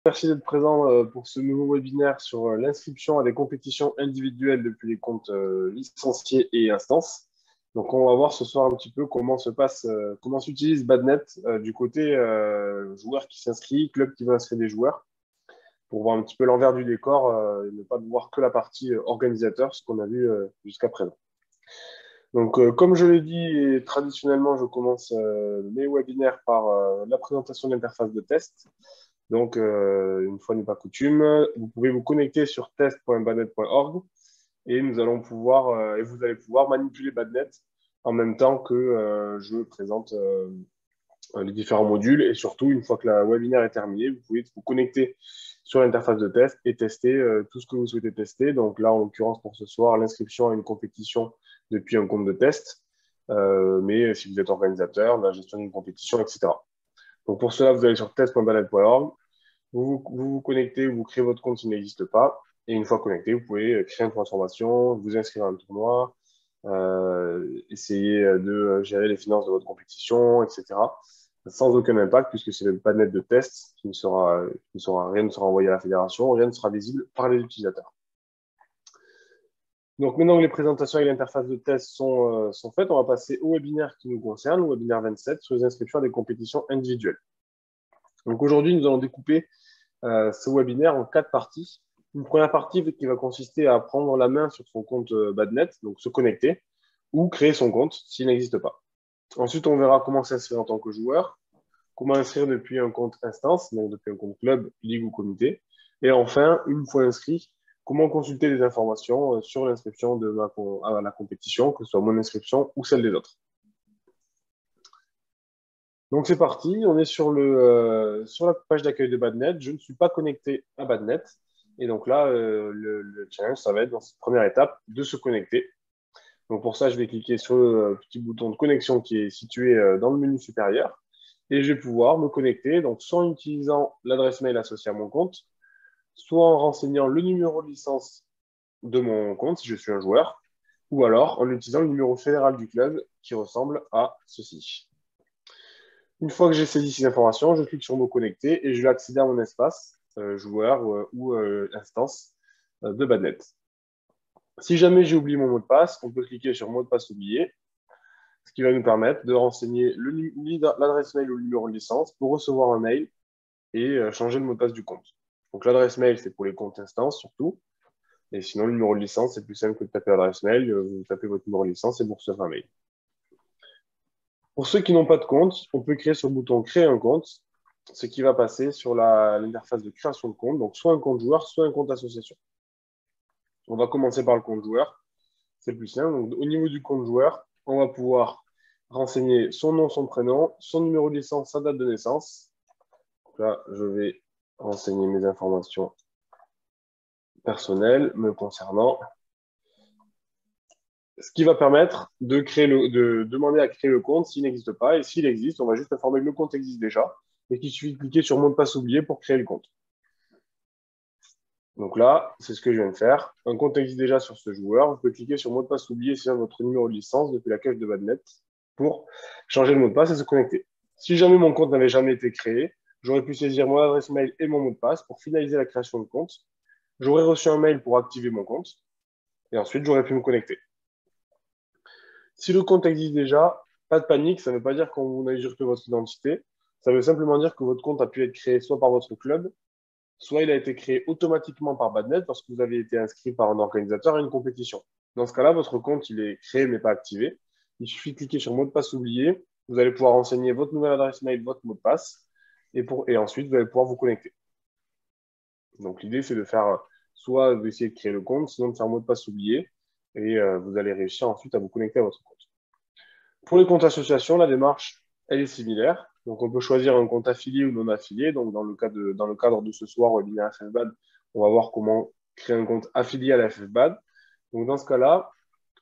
Merci d'être présent pour ce nouveau webinaire sur l'inscription à des compétitions individuelles depuis les comptes licenciés et instances. Donc, on va voir ce soir un petit peu comment comment s'utilise Badnet du côté joueur qui s'inscrit, club qui veut inscrire des joueurs, pour voir un petit peu l'envers du décor et ne pas voir que la partie organisateur, ce qu'on a vu jusqu'à présent. Donc, comme je l'ai dit, et traditionnellement, je commence mes webinaires par la présentation de l'interface de test. Donc, une fois n'est pas coutume, vous pouvez vous connecter sur test.badnet.org et nous allons pouvoir, et vous allez pouvoir manipuler Badnet en même temps que je présente les différents modules. Et surtout, une fois que la webinaire est terminée, vous pouvez vous connecter sur l'interface de test et tester tout ce que vous souhaitez tester. Donc là, en l'occurrence, pour ce soir, l'inscription à une compétition depuis un compte de test. Mais si vous êtes organisateur, la gestion d'une compétition, etc. Donc pour cela, vous allez sur test.badnet.org. Vous connectez, vous créez votre compte s'il n'existe pas. Et une fois connecté, vous pouvez créer une transformation, vous inscrire à un tournoi, essayer de gérer les finances de votre compétition, etc. Sans aucun impact, puisque c'est le panel de test rien ne sera envoyé à la fédération, rien ne sera visible par les utilisateurs. Donc maintenant que les présentations et l'interface de test sont faites, on va passer au webinaire qui nous concerne, le webinaire 27, sur les inscriptions à des compétitions individuelles. Donc aujourd'hui, nous allons découper ce webinaire en 4 parties. Une première partie qui va consister à prendre la main sur son compte Badnet, donc se connecter, ou créer son compte s'il n'existe pas. Ensuite, on verra comment s'inscrire en tant que joueur, comment inscrire depuis un compte instance, donc depuis un compte club, ligue ou comité. Et enfin, une fois inscrit, comment consulter les informations sur l'inscription à la compétition, que ce soit mon inscription ou celle des autres. Donc c'est parti, on est sur la page d'accueil de Badnet. Je ne suis pas connecté à Badnet. Et donc là, le challenge, ça va être dans cette première étape de se connecter. Donc pour ça, je vais cliquer sur le petit bouton de connexion qui est situé dans le menu supérieur. Et je vais pouvoir me connecter, donc soit en utilisant l'adresse mail associée à mon compte, soit en renseignant le numéro de licence de mon compte si je suis un joueur, ou alors en utilisant le numéro fédéral du club qui ressemble à ceci. Une fois que j'ai saisi ces informations, je clique sur me connecter et je vais accéder à mon espace joueur ou instance de Badnet. Si jamais j'ai oublié mon mot de passe, on peut cliquer sur mot de passe oublié, ce qui va nous permettre de renseigner l'adresse mail ou le numéro de licence pour recevoir un mail et changer le mot de passe du compte. Donc l'adresse mail, c'est pour les comptes instances surtout. Et sinon, le numéro de licence, c'est plus simple que de taper l'adresse mail. Vous tapez votre numéro de licence et vous recevez un mail. Pour ceux qui n'ont pas de compte, on peut créer sur le bouton créer un compte, ce qui va passer sur l'interface de création de compte, donc soit un compte joueur, soit un compte association. On va commencer par le compte joueur, c'est le plus simple. Donc, au niveau du compte joueur, on va pouvoir renseigner son nom, son prénom, son numéro de licence, sa date de naissance. Donc là, je vais renseigner mes informations personnelles me concernant. Ce qui va permettre de demander à créer le compte s'il n'existe pas. Et s'il existe, on va juste informer que le compte existe déjà et qu'il suffit de cliquer sur mot de passe oublié pour créer le compte. Donc là, c'est ce que je viens de faire. Un compte existe déjà sur ce joueur. Vous pouvez cliquer sur mot de passe oublié sur votre numéro de licence depuis la cache de Badnet pour changer le mot de passe et se connecter. Si jamais mon compte n'avait jamais été créé, j'aurais pu saisir mon adresse mail et mon mot de passe pour finaliser la création de compte. J'aurais reçu un mail pour activer mon compte et ensuite j'aurais pu me connecter. Si le compte existe déjà, pas de panique, ça ne veut pas dire qu'on vous n'a usurpé votre identité. Ça veut simplement dire que votre compte a pu être créé soit par votre club, soit il a été créé automatiquement par Badnet parce que vous avez été inscrit par un organisateur à une compétition. Dans ce cas-là, votre compte, il est créé mais pas activé. Il suffit de cliquer sur mot de passe oublié. Vous allez pouvoir renseigner votre nouvelle adresse mail, votre mot de passe, et ensuite, vous allez pouvoir vous connecter. Donc, l'idée, c'est de faire soit d'essayer de créer le compte, sinon de faire mot de passe oublié, et vous allez réussir ensuite à vous connecter à votre compte. Pour les comptes associations, la démarche, elle est similaire. Donc, on peut choisir un compte affilié ou non affilié. Donc, dans le cadre de ce soir, webinaire FFBAD, on va voir comment créer un compte affilié à la FFBAD. Donc, dans ce cas-là,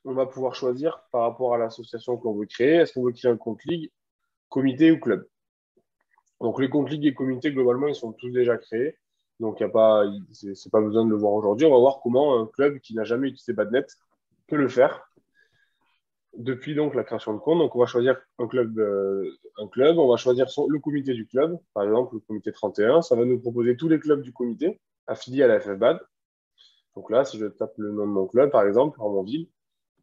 on va pouvoir choisir par rapport à l'association que l'on veut créer. Est-ce qu'on veut créer un compte ligue, comité ou club? Donc, les comptes ligue et comités, globalement, ils sont tous déjà créés. Donc, c'est pas besoin de le voir aujourd'hui. On va voir comment un club qui n'a jamais utilisé Badnet peut le faire. depuis donc la création de compte, donc on va choisir un club, on va choisir le comité du club, par exemple le comité 31, ça va nous proposer tous les clubs du comité affiliés à la FFBAD. Donc là, si je tape le nom de mon club, par exemple, en mon ville,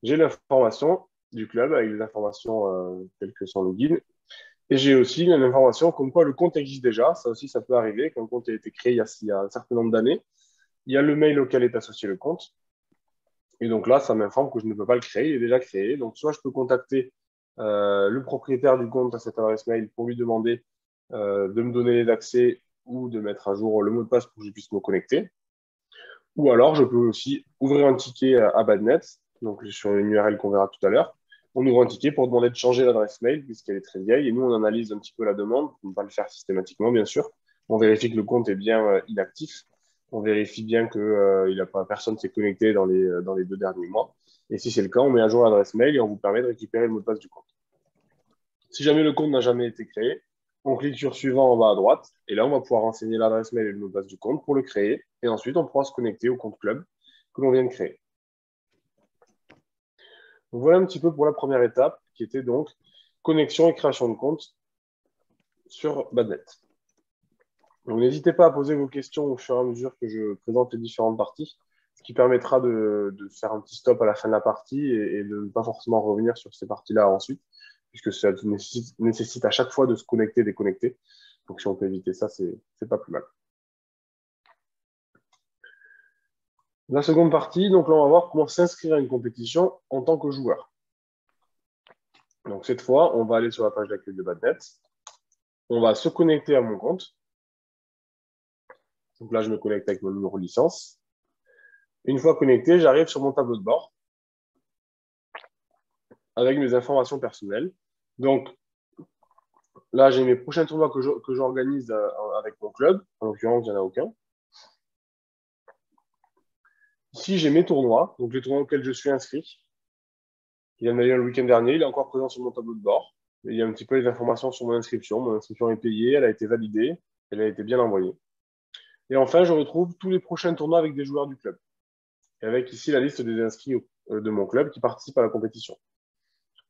j'ai l'information du club avec les informations telles que son login. Et j'ai aussi une information comme quoi le compte existe déjà. Ça aussi, ça peut arriver qu'un compte ait été créé il y a un certain nombre d'années. Il y a le mail auquel est associé le compte. Et donc là, ça m'informe que je ne peux pas le créer, il est déjà créé. Donc soit je peux contacter le propriétaire du compte à cette adresse mail pour lui demander de me donner les accès ou de mettre à jour le mot de passe pour que je puisse me connecter. Ou alors, je peux aussi ouvrir un ticket à Badnet, donc sur une URL qu'on verra tout à l'heure. On ouvre un ticket pour demander de changer l'adresse mail puisqu'elle est très vieille. Et nous, on analyse un petit peu la demande, pour ne pas le faire systématiquement, bien sûr. On vérifie que le compte est bien inactif. On vérifie bien que personne s'est connecté dans les 2 derniers mois. Et si c'est le cas, on met à jour l'adresse mail et on vous permet de récupérer le mot de passe du compte. Si jamais le compte n'a jamais été créé, on clique sur suivant en bas à droite et là, on va pouvoir renseigner l'adresse mail et le mot de passe du compte pour le créer. Et ensuite, on pourra se connecter au compte club que l'on vient de créer. Donc, voilà un petit peu pour la première étape qui était donc connexion et création de compte sur Badnet. Donc, n'hésitez pas à poser vos questions au fur et à mesure que je présente les différentes parties, ce qui permettra de faire un petit stop à la fin de la partie et de ne pas forcément revenir sur ces parties-là ensuite, puisque ça nécessite à chaque fois de se connecter et déconnecter. Donc, si on peut éviter ça, c'est pas plus mal. La seconde partie, donc là, on va voir comment s'inscrire à une compétition en tant que joueur. Donc, cette fois, on va aller sur la page d'accueil de Badnet. On va se connecter à mon compte. Donc là, je me connecte avec mon numéro de licence. Une fois connecté, j'arrive sur mon tableau de bord avec mes informations personnelles. Donc, là, j'ai mes prochains tournois que j'organise avec mon club. En l'occurrence, il n'y en a aucun. Ici, j'ai mes tournois, donc les tournois auxquels je suis inscrit. Il y en a eu un le week-end dernier, il est encore présent sur mon tableau de bord. Et il y a un petit peu les informations sur mon inscription. Mon inscription est payée, elle a été validée, elle a été bien envoyée. Et enfin, je retrouve tous les prochains tournois avec des joueurs du club. Et avec ici la liste des inscrits de mon club qui participent à la compétition.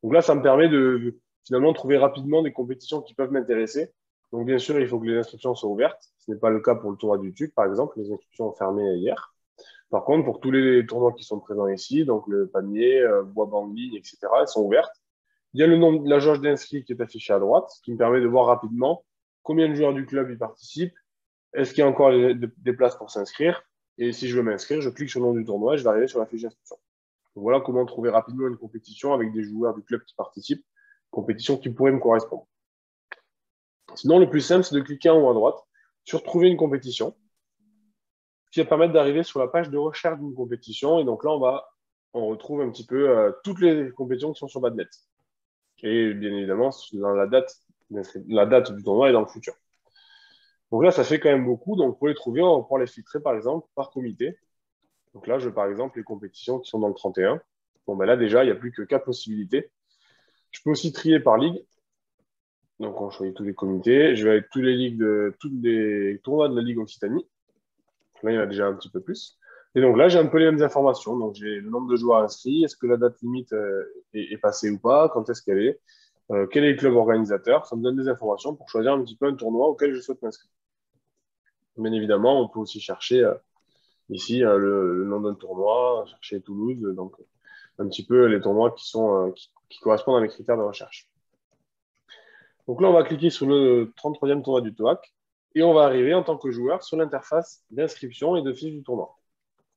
Donc là, ça me permet de finalement trouver rapidement des compétitions qui peuvent m'intéresser. Donc bien sûr, il faut que les inscriptions soient ouvertes. Ce n'est pas le cas pour le tournoi du TUC, par exemple. Les inscriptions ont fermé hier. Par contre, pour tous les tournois qui sont présents ici, donc le panier, bois ligne, etc., elles sont ouvertes. Il y a le nombre de la jauge d'inscrits qui est affichée à droite, ce qui me permet de voir rapidement combien de joueurs du club y participent, est-ce qu'il y a encore des places pour s'inscrire, et si je veux m'inscrire, je clique sur le nom du tournoi et je vais arriver sur la fiche d'inscription. Donc voilà comment trouver rapidement une compétition avec des joueurs du club qui participent, compétition qui pourrait me correspondre. Sinon, le plus simple, c'est de cliquer en haut à droite sur trouver une compétition, qui va permettre d'arriver sur la page de recherche d'une compétition. Et donc là, on retrouve un petit peu toutes les compétitions qui sont sur Badnet. Et bien évidemment, dans la date du tournoi est dans le futur. Donc là, ça fait quand même beaucoup. Donc pour les trouver, on va pouvoir les filtrer par exemple par comité. Donc là, je veux par exemple les compétitions qui sont dans le 31. Bon, ben là déjà, il n'y a plus que 4 possibilités. Je peux aussi trier par ligue. Donc on choisit tous les comités. Je vais avec tous les tournois de la Ligue Occitanie. Là, il y en a déjà un petit peu plus. Et donc là, j'ai un peu les mêmes informations. Donc j'ai le nombre de joueurs inscrits, est-ce que la date limite est passée ou pas, quand est-ce qu'elle est, quel est le club organisateur. Ça me donne des informations pour choisir un petit peu un tournoi auquel je souhaite m'inscrire. Bien évidemment, on peut aussi chercher ici le nom d'un tournoi, chercher Toulouse, donc un petit peu les tournois qui correspondent à mes critères de recherche. Donc là, on va cliquer sur le 33e tournoi du TOAC et on va arriver en tant que joueur sur l'interface d'inscription et de fiche du tournoi.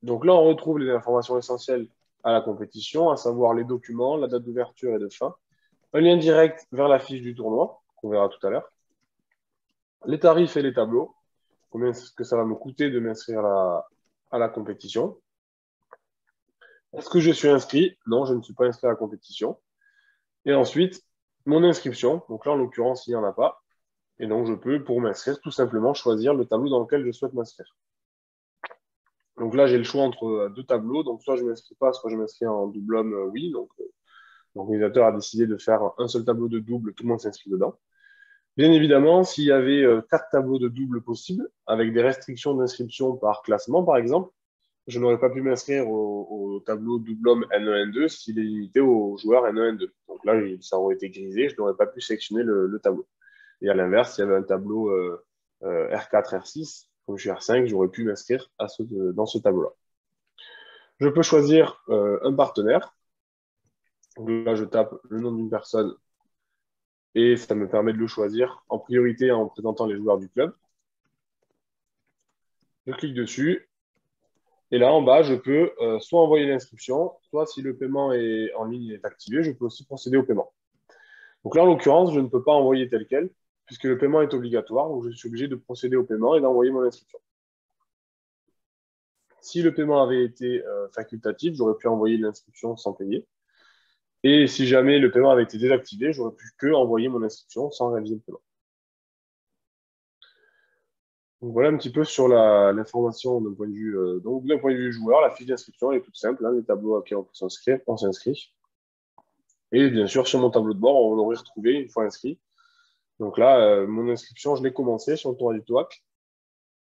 Donc là, on retrouve les informations essentielles à la compétition, à savoir les documents, la date d'ouverture et de fin, un lien direct vers la fiche du tournoi, qu'on verra tout à l'heure, les tarifs et les tableaux, combien est-ce que ça va me coûter de m'inscrire à la compétition. Est-ce que je suis inscrit? Non, je ne suis pas inscrit à la compétition. Et ensuite, mon inscription. Donc là, en l'occurrence, il n'y en a pas. Et donc, je peux, pour m'inscrire, tout simplement choisir le tableau dans lequel je souhaite m'inscrire. Donc là, j'ai le choix entre 2 tableaux. Donc, soit je ne m'inscris pas, soit je m'inscris en double homme, oui. Donc, l'organisateur a décidé de faire un seul tableau de double, tout le monde s'inscrit dedans. Bien évidemment, s'il y avait 4 tableaux de double possibles, avec des restrictions d'inscription par classement, par exemple, je n'aurais pas pu m'inscrire au tableau double-homme N1, N2 s'il est limité aux joueurs N1, N2. Donc là, ça aurait été grisé, je n'aurais pas pu sélectionner le tableau. Et à l'inverse, s'il y avait un tableau R4, R6, comme je suis R5, j'aurais pu m'inscrire dans ce tableau-là. Je peux choisir un partenaire. Donc là, je tape le nom d'une personne et ça me permet de le choisir en priorité en présentant les joueurs du club. Je clique dessus. Et là, en bas, je peux soit envoyer l'inscription, soit si le paiement est en ligne est activé, je peux aussi procéder au paiement. Donc là, en l'occurrence, je ne peux pas envoyer tel quel, puisque le paiement est obligatoire, donc je suis obligé de procéder au paiement et d'envoyer mon inscription. Si le paiement avait été facultatif, j'aurais pu envoyer l'inscription sans payer. Et si jamais le paiement avait été désactivé, j'aurais pu que envoyer mon inscription sans réaliser le paiement. Donc voilà un petit peu sur l'information d'un point de vue d'un point de vue joueur. La fiche d'inscription est toute simple, hein, les tableaux auxquels on peut s'inscrire, on s'inscrit. Et bien sûr, sur mon tableau de bord, on l'aurait retrouvé une fois inscrit. Donc là, mon inscription, je l'ai commencé sur le tournoi du TOAC.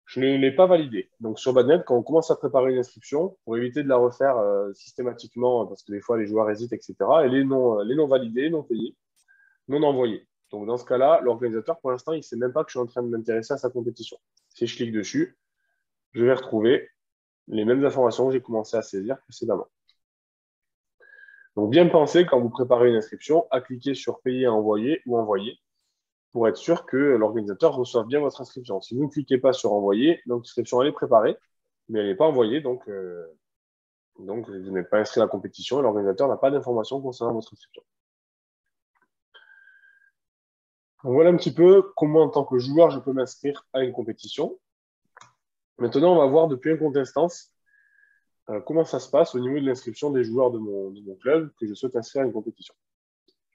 Je ne l'ai pas validée. Donc sur Badnet, quand on commence à préparer une inscription, pour éviter de la refaire systématiquement, parce que des fois les joueurs hésitent, etc., et les non validés, non payés, non envoyés. Donc dans ce cas-là, l'organisateur, pour l'instant, il ne sait même pas que je suis en train de m'intéresser à sa compétition. Si je clique dessus, je vais retrouver les mêmes informations que j'ai commencé à saisir précédemment. Donc bien penser quand vous préparez une inscription à cliquer sur payer, envoyer ou envoyer pour être sûr que l'organisateur reçoive bien votre inscription. Si vous ne cliquez pas sur envoyer, donc l'inscription elle est préparée, mais elle n'est pas envoyée, donc vous n'êtes pas inscrit à la compétition et l'organisateur n'a pas d'informations concernant votre inscription. Donc voilà un petit peu comment en tant que joueur je peux m'inscrire à une compétition. Maintenant, on va voir depuis un compte instance comment ça se passe au niveau de l'inscription des joueurs de mon club que je souhaite inscrire à une compétition.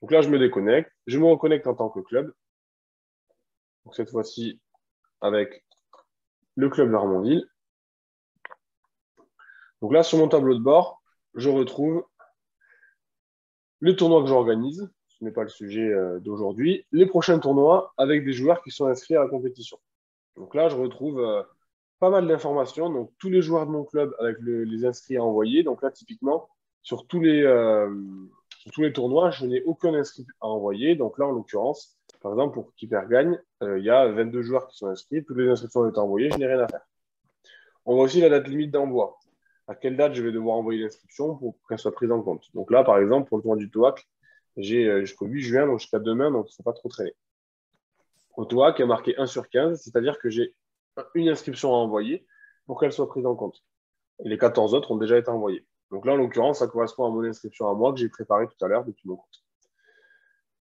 Donc là, je me déconnecte, je me reconnecte en tant que club. Donc cette fois-ci, avec le club Normandie. Donc là, sur mon tableau de bord, je retrouve le tournoi que j'organise. Ce n'est pas le sujet d'aujourd'hui. Les prochains tournois avec des joueurs qui sont inscrits à la compétition. Donc là, je retrouve pas mal d'informations. Donc tous les joueurs de mon club avec les inscrits à envoyer. Donc là, typiquement, sur tous les tournois, je n'ai aucun inscrit à envoyer. Donc là, en l'occurrence, par exemple, pour Keeper Gagne, il y a 22 joueurs qui sont inscrits. Toutes les inscriptions ont été envoyées. Je n'ai rien à faire. On voit aussi la date limite d'envoi. À quelle date je vais devoir envoyer l'inscription pour qu'elle soit prise en compte. Donc là, par exemple, pour le tournoi du TOAC, j'ai jusqu'au 8 juin, donc jusqu'à demain, donc il ne faut pas trop traîner. Au TOAC, il y a marqué 1 sur 15, c'est-à-dire que j'ai une inscription à envoyer pour qu'elle soit prise en compte. Et les 14 autres ont déjà été envoyés. Donc là, en l'occurrence, ça correspond à mon inscription à moi que j'ai préparée tout à l'heure depuis mon compte.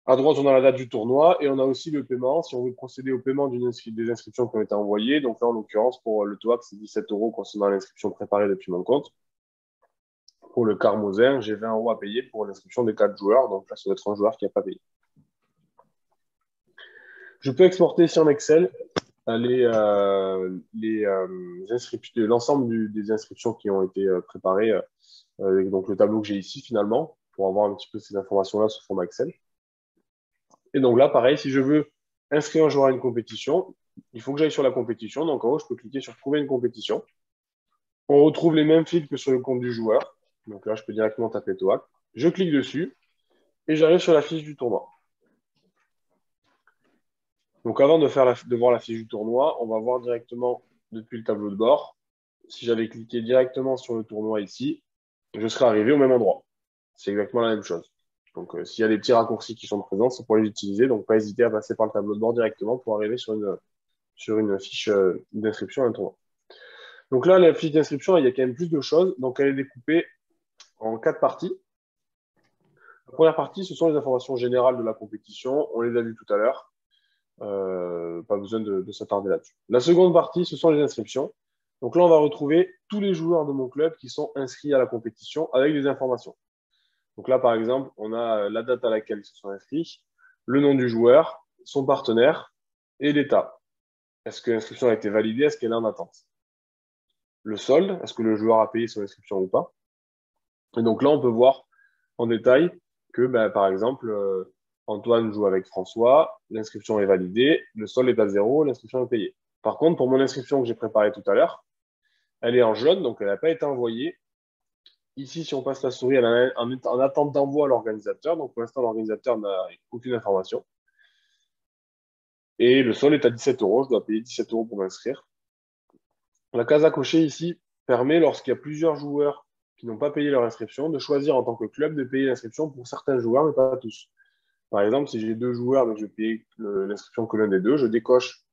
À droite, on a la date du tournoi et on a aussi le paiement. Si on veut procéder au paiement des inscriptions qui ont été envoyées, donc là, en l'occurrence, pour le TOAC, c'est 17 € concernant l'inscription préparée depuis mon compte. Pour le Carmosin, j'ai 20 € à payer pour l'inscription des 4 joueurs. Donc là, ça doit être un joueur qui n'a pas payé. Je peux exporter ici en Excel l'ensemble des inscriptions qui ont été préparées, donc le tableau que j'ai ici finalement, pour avoir un petit peu ces informations-là sous format Excel. Et donc là, pareil, si je veux inscrire un joueur à une compétition, il faut que j'aille sur la compétition. Donc en haut, je peux cliquer sur trouver une compétition. On retrouve les mêmes fils que sur le compte du joueur. Donc là, je peux directement taper TOAC. Je clique dessus et j'arrive sur la fiche du tournoi. Donc avant de voir la fiche du tournoi, on va voir directement depuis le tableau de bord. Si j'avais cliqué directement sur le tournoi ici, je serais arrivé au même endroit. C'est exactement la même chose. Donc s'il y a des petits raccourcis qui sont présents, c'est pour les utiliser. Donc pas hésiter à passer par le tableau de bord directement pour arriver sur une fiche d'inscription à un tournoi. Donc là, la fiche d'inscription, il y a quand même plus de choses. Donc elle est découpée en 4 parties. La première partie, ce sont les informations générales de la compétition. On les a vues tout à l'heure. Pas besoin de s'attarder là-dessus. La seconde partie, ce sont les inscriptions. Donc là, on va retrouver tous les joueurs de mon club qui sont inscrits à la compétition avec des informations. Donc là, par exemple, on a la date à laquelle ils se sont inscrits, le nom du joueur, son partenaire et l'état. Est-ce que l'inscription a été validée? Est-ce qu'elle est en attente? Le solde, est-ce que le joueur a payé son inscription ou pas? Et donc là, on peut voir en détail que, par exemple, Antoine joue avec François, l'inscription est validée, le solde est à 0, l'inscription est payée. Par contre, pour mon inscription que j'ai préparée tout à l'heure, elle est en jaune, donc elle n'a pas été envoyée. Ici, si on passe la souris, elle est en attente d'envoi à l'organisateur. Donc, pour l'instant, l'organisateur n'a aucune information. Et le sol est à 17 euros. Je dois payer 17 euros pour m'inscrire. La case à cocher ici permet, lorsqu'il y a plusieurs joueurs qui n'ont pas payé leur inscription, de choisir en tant que club de payer l'inscription pour certains joueurs, mais pas tous. Par exemple, si j'ai 2 joueurs, mais que je paye l'inscription que l'un des deux, je décoche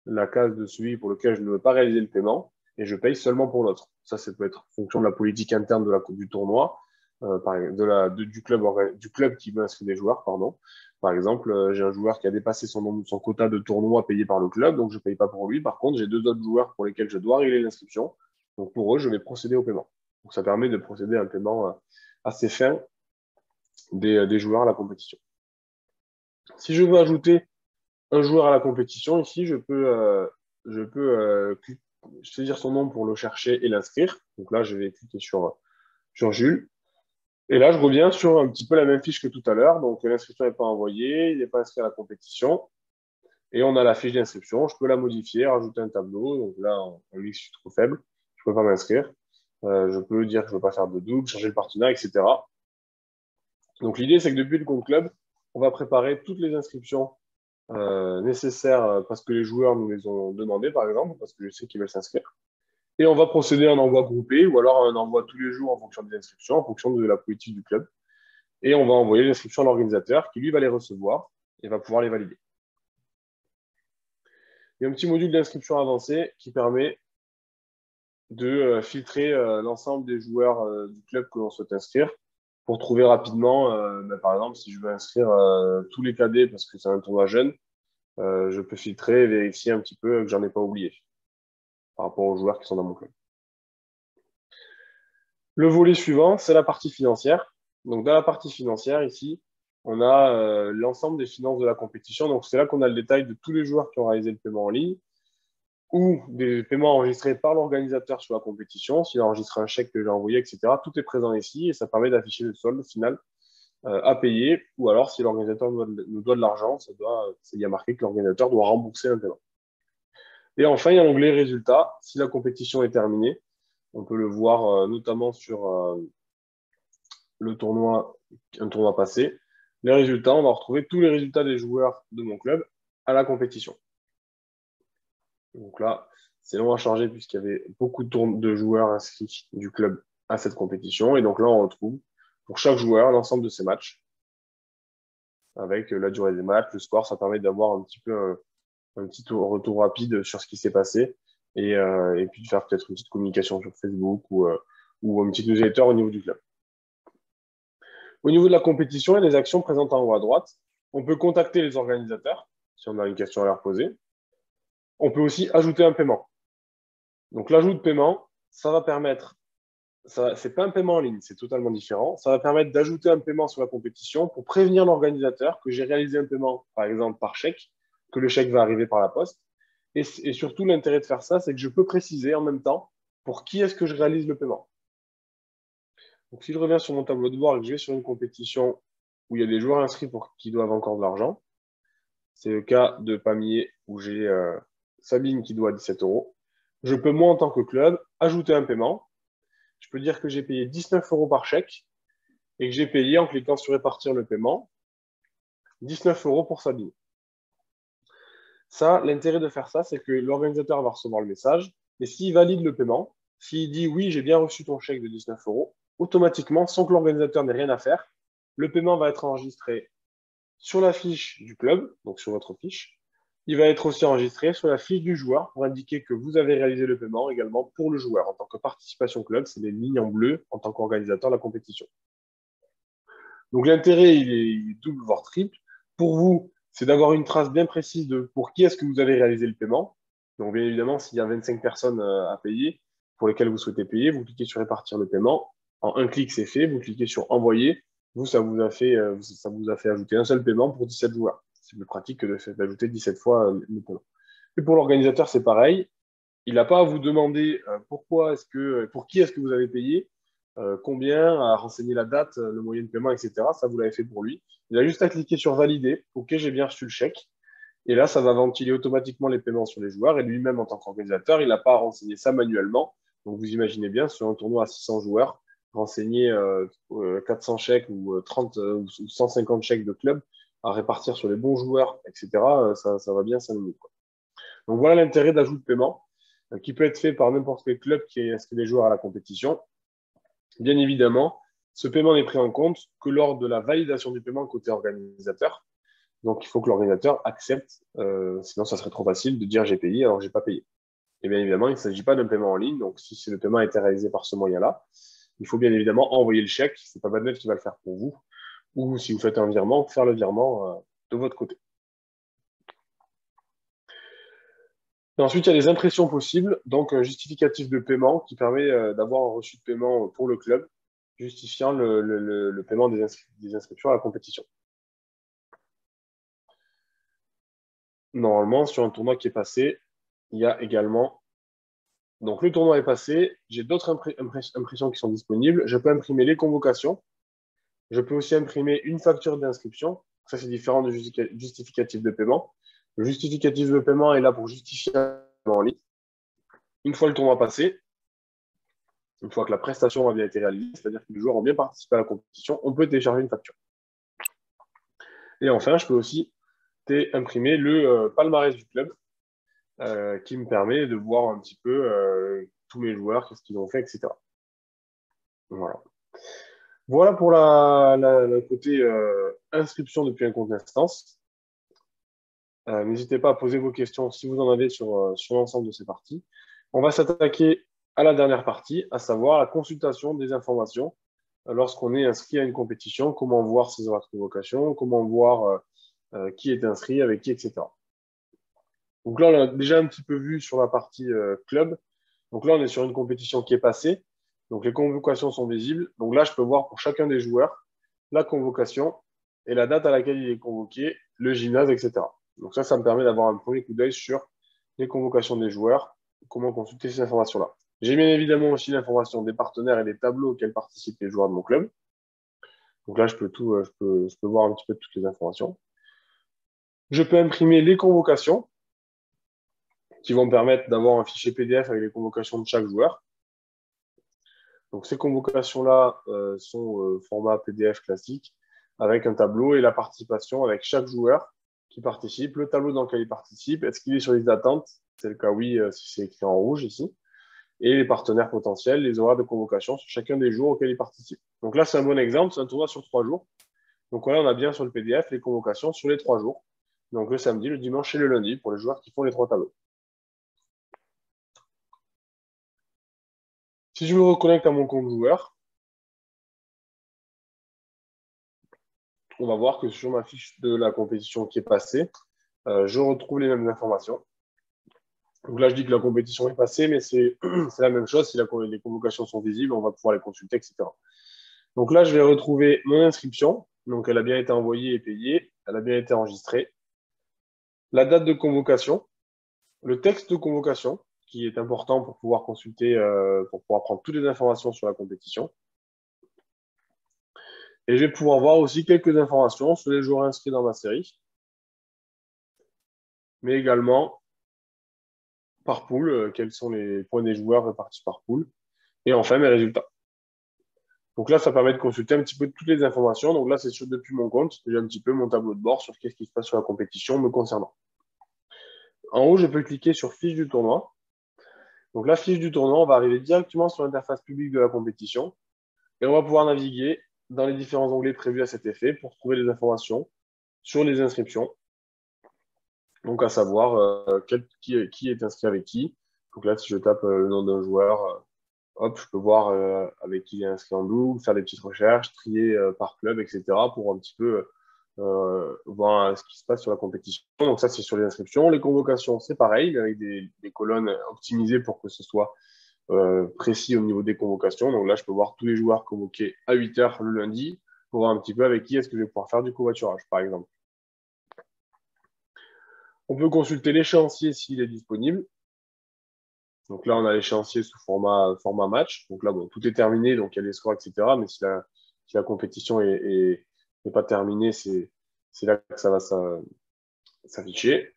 la case de celui pour lequel je ne veux pas réaliser le paiement et je paye seulement pour l'autre. Ça peut être en fonction de la politique interne du tournoi, du club qui veut inscrire des joueurs, pardon. Par exemple, j'ai un joueur qui a dépassé son quota de tournoi payé par le club, donc je ne paye pas pour lui. Par contre, j'ai 2 autres joueurs pour lesquels je dois régler l'inscription. Donc pour eux, je vais procéder au paiement. Donc ça permet de procéder à un paiement assez fin des joueurs à la compétition. Si je veux ajouter un joueur à la compétition, ici, je peux saisir son nom pour le chercher et l'inscrire. Donc là, je vais cliquer sur Jules. Et là, je reviens sur un petit peu la même fiche que tout à l'heure. Donc, l'inscription n'est pas envoyée, il n'est pas inscrit à la compétition. Et on a la fiche d'inscription. Je peux la modifier, rajouter un tableau. Donc là, en X, je suis trop faible. Je ne peux pas m'inscrire. Je peux dire que je ne veux pas faire de double, changer le partenaire, etc. Donc, l'idée, c'est que depuis le compte club, on va préparer toutes les inscriptions nécessaires parce que les joueurs nous les ont demandées, par exemple, parce que je sais qu'ils veulent s'inscrire. Et on va procéder à un envoi groupé ou alors à un envoi tous les jours en fonction des inscriptions, en fonction de la politique du club. Et on va envoyer les inscriptions à l'organisateur qui, lui, va les recevoir et va pouvoir les valider. Il y a un petit module d'inscription avancé qui permet de filtrer l'ensemble des joueurs du club que l'on souhaite inscrire pour trouver rapidement, par exemple, si je veux inscrire tous les cadets parce que c'est un tournoi jeune, je peux filtrer et vérifier un petit peu que j'en ai pas oublié par rapport aux joueurs qui sont dans mon club. Le volet suivant, c'est la partie financière. Donc, dans la partie financière, ici, on a l'ensemble des finances de la compétition. Donc, c'est là qu'on a le détail de tous les joueurs qui ont réalisé le paiement en ligne ou des paiements enregistrés par l'organisateur sur la compétition. S'il a enregistré un chèque que j'ai envoyé, etc., tout est présent ici et ça permet d'afficher le solde final à payer. Ou alors, si l'organisateur nous doit de l'argent, il y a marqué que l'organisateur doit rembourser un paiement. Et enfin, il y a l'onglet résultats. Si la compétition est terminée, on peut le voir notamment sur un tournoi passé. Les résultats, on va retrouver tous les résultats des joueurs de mon club à la compétition. Donc là, c'est long à charger puisqu'il y avait beaucoup de joueurs inscrits du club à cette compétition. Et donc là, on retrouve pour chaque joueur l'ensemble de ses matchs avec la durée des matchs, le score. Ça permet d'avoir un petit retour rapide sur ce qui s'est passé et puis de faire peut-être une petite communication sur Facebook ou un petit newsletter au niveau du club. Au niveau de la compétition, il y a des actions présentes en haut à droite. On peut contacter les organisateurs si on a une question à leur poser. On peut aussi ajouter un paiement. Donc l'ajout de paiement, ça va permettre, c'est pas un paiement en ligne, c'est totalement différent. Ça va permettre d'ajouter un paiement sur la compétition pour prévenir l'organisateur que j'ai réalisé un paiement, par exemple par chèque, que le chèque va arriver par la poste. Et surtout, l'intérêt de faire ça, c'est que je peux préciser en même temps pour qui est-ce que je réalise le paiement. Donc, si je reviens sur mon tableau de bord et que je vais sur une compétition où il y a des joueurs inscrits qui doivent encore de l'argent, c'est le cas de Pamiers où j'ai Sabine qui doit 17 euros. Je peux, moi, en tant que club, ajouter un paiement. Je peux dire que j'ai payé 19 euros par chèque et que j'ai payé, en cliquant sur répartir le paiement, 19 euros pour Sabine. Ça, l'intérêt de faire ça, c'est que l'organisateur va recevoir le message et s'il valide le paiement, s'il dit oui, j'ai bien reçu ton chèque de 19 euros, automatiquement, sans que l'organisateur n'ait rien à faire, le paiement va être enregistré sur la fiche du club, donc sur votre fiche. Il va être aussi enregistré sur la fiche du joueur pour indiquer que vous avez réalisé le paiement également pour le joueur. En tant que participation club, c'est les lignes en bleu en tant qu'organisateur de la compétition. Donc l'intérêt, il est double, voire triple. Pour vous, c'est d'avoir une trace bien précise de pour qui est-ce que vous avez réalisé le paiement. Donc bien évidemment, s'il y a 25 personnes à payer, pour lesquelles vous souhaitez payer, vous cliquez sur répartir le paiement. En un clic, c'est fait. Vous cliquez sur envoyer. Vous, ça vous a fait ajouter un seul paiement pour 17 joueurs. C'est plus pratique que d'ajouter 17 fois le paiement. Et pour l'organisateur, c'est pareil. Il n'a pas à vous demander pour qui est-ce que vous avez payé, combien, à renseigner la date, le moyen de paiement, etc. Ça, vous l'avez fait pour lui. Il a juste à cliquer sur valider. OK, j'ai bien reçu le chèque. Et là, ça va ventiler automatiquement les paiements sur les joueurs. Et lui-même, en tant qu'organisateur, il n'a pas à renseigner ça manuellement. Donc, vous imaginez bien, sur un tournoi à 600 joueurs, renseigner 400 chèques ou 30 ou 150 chèques de club à répartir sur les bons joueurs, etc., ça va bien 5 minutes, quoi. Donc, voilà l'intérêt d'ajout de paiement qui peut être fait par n'importe quel club qui inscrit des joueurs à la compétition. Bien évidemment, ce paiement n'est pris en compte que lors de la validation du paiement côté organisateur. Donc, il faut que l'organisateur accepte, sinon ça serait trop facile de dire j'ai payé alors j'ai pas payé. Et bien évidemment, il ne s'agit pas d'un paiement en ligne. Donc, si le paiement a été réalisé par ce moyen-là, il faut bien évidemment envoyer le chèque. Ce n'est pas Badnet qui va le faire pour vous. Ou si vous faites un virement, faire le virement de votre côté. Et ensuite, il y a les impressions possibles. Donc, un justificatif de paiement qui permet d'avoir un reçu de paiement pour le club, justifiant le paiement des inscriptions à la compétition. Normalement, sur un tournoi qui est passé, il y a également... Donc, le tournoi est passé. J'ai d'autres impressions qui sont disponibles. Je peux imprimer les convocations. Je peux aussi imprimer une facture d'inscription. Ça, c'est différent du justificatif de paiement. Le justificatif de paiement est là pour justifier un paiement en ligne. Une fois le tournoi passé, une fois que la prestation a bien été réalisée, c'est-à-dire que les joueurs ont bien participé à la compétition, on peut télécharger une facture. Et enfin, je peux aussi imprimer le palmarès du club qui me permet de voir un petit peu tous mes joueurs, qu'est-ce qu'ils ont fait, etc. Voilà. Voilà pour le côté inscription depuis un compte instance. N'hésitez pas à poser vos questions si vous en avez sur l'ensemble de ces parties. On va s'attaquer à la dernière partie, à savoir la consultation des informations lorsqu'on est inscrit à une compétition, comment voir ses horaires de convocation, comment voir qui est inscrit, avec qui, etc. Donc là, on a déjà un petit peu vu sur la partie club. Donc là, on est sur une compétition qui est passée. Donc les convocations sont visibles. Donc là, je peux voir pour chacun des joueurs la convocation et la date à laquelle il est convoqué, le gymnase, etc. Donc ça me permet d'avoir un premier coup d'œil sur les convocations des joueurs, comment consulter ces informations-là. J'ai bien évidemment aussi l'information des partenaires et des tableaux auxquels participent les joueurs de mon club. Donc là, je peux voir un petit peu toutes les informations. Je peux imprimer les convocations qui vont me permettre d'avoir un fichier PDF avec les convocations de chaque joueur. Donc ces convocations-là sont format PDF classique avec un tableau et la participation avec chaque joueur qui participe, le tableau dans lequel il participe, est-ce qu'il est sur liste d'attente? C'est le cas oui, si c'est écrit en rouge ici. Et les partenaires potentiels, les horaires de convocation sur chacun des jours auxquels il participe. Donc là, c'est un bon exemple, c'est un tournoi sur 3 jours. Donc là, on a bien sur le PDF les convocations sur les 3 jours. Donc le samedi, le dimanche et le lundi pour les joueurs qui font les 3 tableaux. Si je me reconnecte à mon compte joueur, on va voir que sur ma fiche de la compétition qui est passée, je retrouve les mêmes informations. Donc là, je dis que la compétition est passée, mais c'est la même chose. Si les convocations sont visibles, on va pouvoir les consulter, etc. Donc là, je vais retrouver mon inscription. Donc, elle a bien été envoyée et payée. Elle a bien été enregistrée. La date de convocation. Le texte de convocation, qui est important pour pouvoir consulter, pour pouvoir prendre toutes les informations sur la compétition. Et je vais pouvoir voir aussi quelques informations sur les joueurs inscrits dans ma série. Mais également par poule, quels sont les points des joueurs répartis par poule. Et enfin, mes résultats. Donc là, ça permet de consulter un petit peu toutes les informations. Donc là, c'est depuis mon compte. J'ai un petit peu mon tableau de bord sur qu'est-ce qui se passe sur la compétition me concernant. En haut, je peux cliquer sur fiche du tournoi. Donc la fiche du tournoi, on va arriver directement sur l'interface publique de la compétition. Et on va pouvoir naviguer dans les différents onglets prévus à cet effet pour trouver les informations sur les inscriptions. Donc à savoir qui est inscrit avec qui. Donc là, si je tape le nom d'un joueur, hop, je peux voir avec qui il est inscrit en double, faire des petites recherches, trier par club, etc. pour un petit peu voir ce qui se passe sur la compétition. Donc ça, c'est sur les inscriptions. Les convocations, c'est pareil, avec des colonnes optimisées pour que ce soit précis au niveau des convocations. Donc là, je peux voir tous les joueurs convoqués à 8 h le lundi pour voir un petit peu avec qui est-ce que je vais pouvoir faire du covoiturage, par exemple. On peut consulter l'échéancier s'il est disponible. Donc là, on a l'échéancier sous format match. Donc là, bon, tout est terminé, donc il y a les scores, etc. Mais si la compétition n'est pas terminée, c'est là que ça va s'afficher.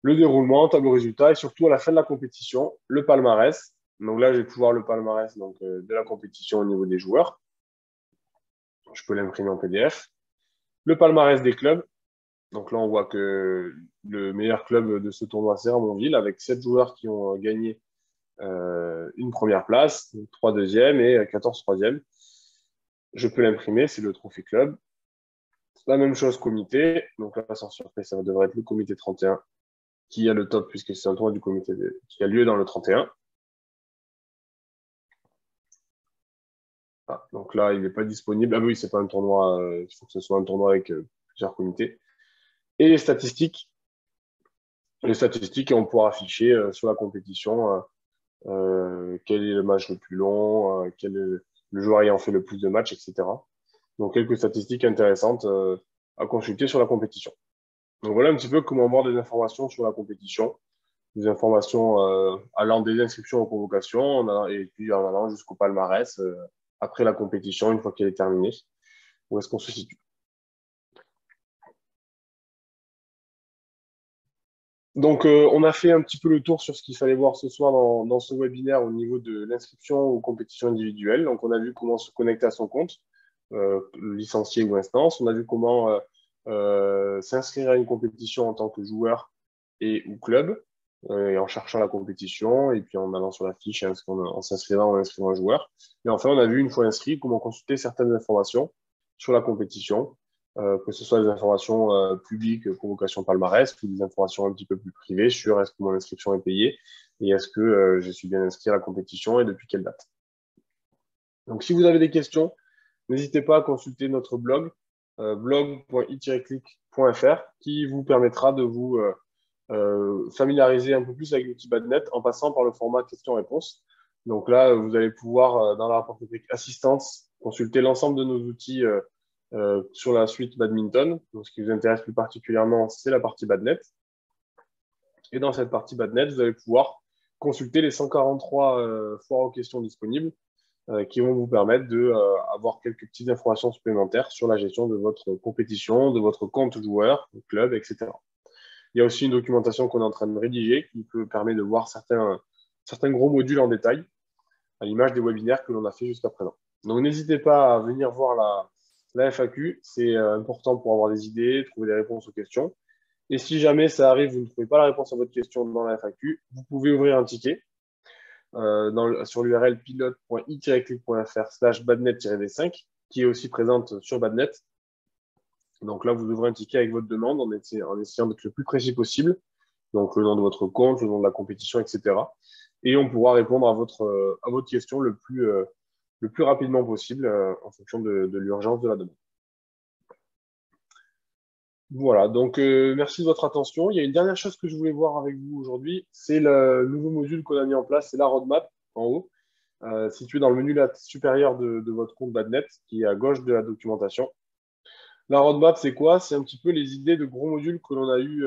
Le déroulement, tableau résultat et surtout à la fin de la compétition, le palmarès Donc là, je vais pouvoir le palmarès donc, de la compétition au niveau des joueurs. Je peux l'imprimer en PDF. Le palmarès des clubs. Donc là, on voit que le meilleur club de ce tournoi, c'est Ramonville, avec 7 joueurs qui ont gagné une première place, 3 deuxièmes et 14 troisièmes. Je peux l'imprimer, c'est le trophée club. La même chose comité. Donc là, sans surprise, ça devrait être le comité 31 qui a le top puisque c'est un tournoi du comité qui a lieu dans le 31. Ah, donc là, il n'est pas disponible. Ah oui, c'est pas un tournoi. Il faut que ce soit un tournoi avec plusieurs comités. Et les statistiques. Les statistiques, on pourra afficher sur la compétition quel est le match le plus long, quel est le joueur ayant fait le plus de matchs, etc. Donc, quelques statistiques intéressantes à consulter sur la compétition. Donc, voilà un petit peu comment avoir des informations sur la compétition, des informations allant des inscriptions aux convocations et puis en allant jusqu'au palmarès après la compétition, une fois qu'elle est terminée. Où est-ce qu'on se situe? Donc, on a fait un petit peu le tour sur ce qu'il fallait voir ce soir dans ce webinaire au niveau de l'inscription aux compétitions individuelles. Donc, on a vu comment se connecter à son compte, licencié ou instance. On a vu comment s'inscrire à une compétition en tant que joueur et ou club, et en cherchant la compétition, et puis en allant sur la fiche, en s'inscrivant ou en inscrivant un joueur. Et enfin, on a vu, une fois inscrit, comment consulter certaines informations sur la compétition, que ce soit des informations publiques, convocation palmarès, ou des informations un petit peu plus privées sur est-ce que mon inscription est payée et est-ce que je suis bien inscrit à la compétition et depuis quelle date. Donc, si vous avez des questions, n'hésitez pas à consulter notre blog, blog.i-click.fr, qui vous permettra de vous familiariser un peu plus avec l'outil Badnet en passant par le format questions-réponses. Donc là, vous allez pouvoir, dans la rapport rubrique assistance, consulter l'ensemble de nos outils sur la suite badminton. Donc, ce qui vous intéresse plus particulièrement, c'est la partie Badnet. Et dans cette partie Badnet, vous allez pouvoir consulter les 143 foires aux questions disponibles qui vont vous permettre d'avoir quelques petites informations supplémentaires sur la gestion de votre compétition, de votre compte joueur, club, etc. Il y a aussi une documentation qu'on est en train de rédiger qui peut permettre de voir certains gros modules en détail, à l'image des webinaires que l'on a fait jusqu'à présent. Donc, n'hésitez pas à venir voir la FAQ. C'est important pour avoir des idées, trouver des réponses aux questions. Et si jamais ça arrive, vous ne trouvez pas la réponse à votre question dans la FAQ, vous pouvez ouvrir un ticket sur l'URL pilote.i-click.fr/badnet-v5, qui est aussi présente sur Badnet. Donc là, vous ouvrez un ticket avec votre demande en essayant d'être le plus précis possible. Donc le nom de votre compte, le nom de la compétition, etc. Et on pourra répondre à votre question le plus rapidement possible en fonction de l'urgence de la demande. Voilà, donc merci de votre attention. Il y a une dernière chose que je voulais voir avec vous aujourd'hui, c'est le nouveau module qu'on a mis en place, c'est la roadmap en haut, situé dans le menu supérieur de votre compte Badnet, qui est à gauche de la documentation. La roadmap, c'est quoi? C'est un petit peu les idées de gros modules que l'on a eu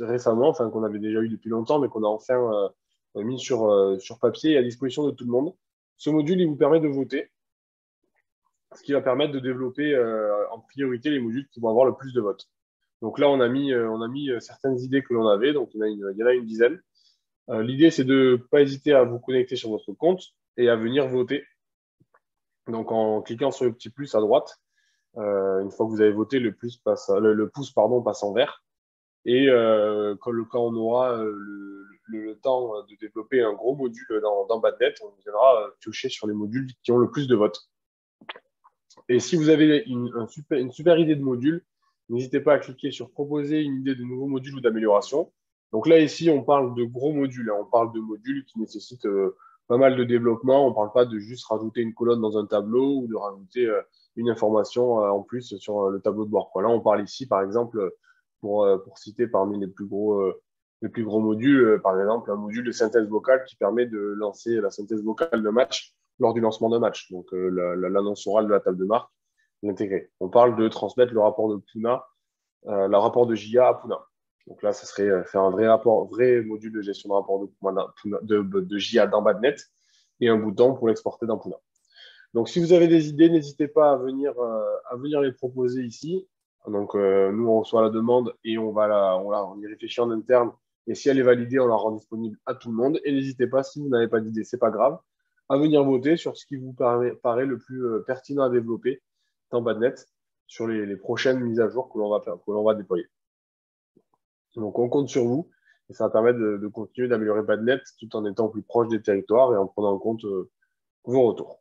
récemment, enfin qu'on avait déjà eu depuis longtemps, mais qu'on a enfin mis sur papier et à disposition de tout le monde. Ce module, il vous permet de voter, ce qui va permettre de développer en priorité les modules qui vont avoir le plus de votes. Donc là, on a mis certaines idées que l'on avait, donc il y en a une dizaine. L'idée, c'est de ne pas hésiter à vous connecter sur votre compte et à venir voter. Donc en cliquant sur le petit plus à droite, une fois que vous avez voté, le pouce passe en vert. Et quand on aura le temps de développer un gros module dans Badnet, on viendra piocher sur les modules qui ont le plus de votes. Et si vous avez une super idée de module, n'hésitez pas à cliquer sur proposer une idée de nouveau module ou d'amélioration. Donc là, ici, on parle de gros modules. On parle de modules qui nécessitent pas mal de développement. On ne parle pas de juste rajouter une colonne dans un tableau ou de rajouter une information en plus sur le tableau de bord. Là, on parle ici, par exemple, pour citer parmi les plus gros modules, par exemple, un module de synthèse vocale qui permet de lancer la synthèse vocale de match lors du lancement d'un match. Donc, l'annonce orale de la table de marque, l'intégrer. On parle de transmettre le rapport de Puna, le rapport de JA à Puna. Donc là, ça serait faire un vrai module de gestion de rapport de JA dans Badnet et un bouton pour l'exporter dans Puna. Donc, si vous avez des idées, n'hésitez pas à venir les proposer ici. Donc, nous, on reçoit la demande et on y réfléchit en interne Et si elle est validée, on la rend disponible à tout le monde. Et n'hésitez pas, si vous n'avez pas d'idée, c'est pas grave, à venir voter sur ce qui vous paraît le plus pertinent à développer dans Badnet sur les prochaines mises à jour que l'on va déployer. Donc, on compte sur vous et ça va permettre de continuer d'améliorer Badnet tout en étant plus proche des territoires et en prenant en compte vos retours.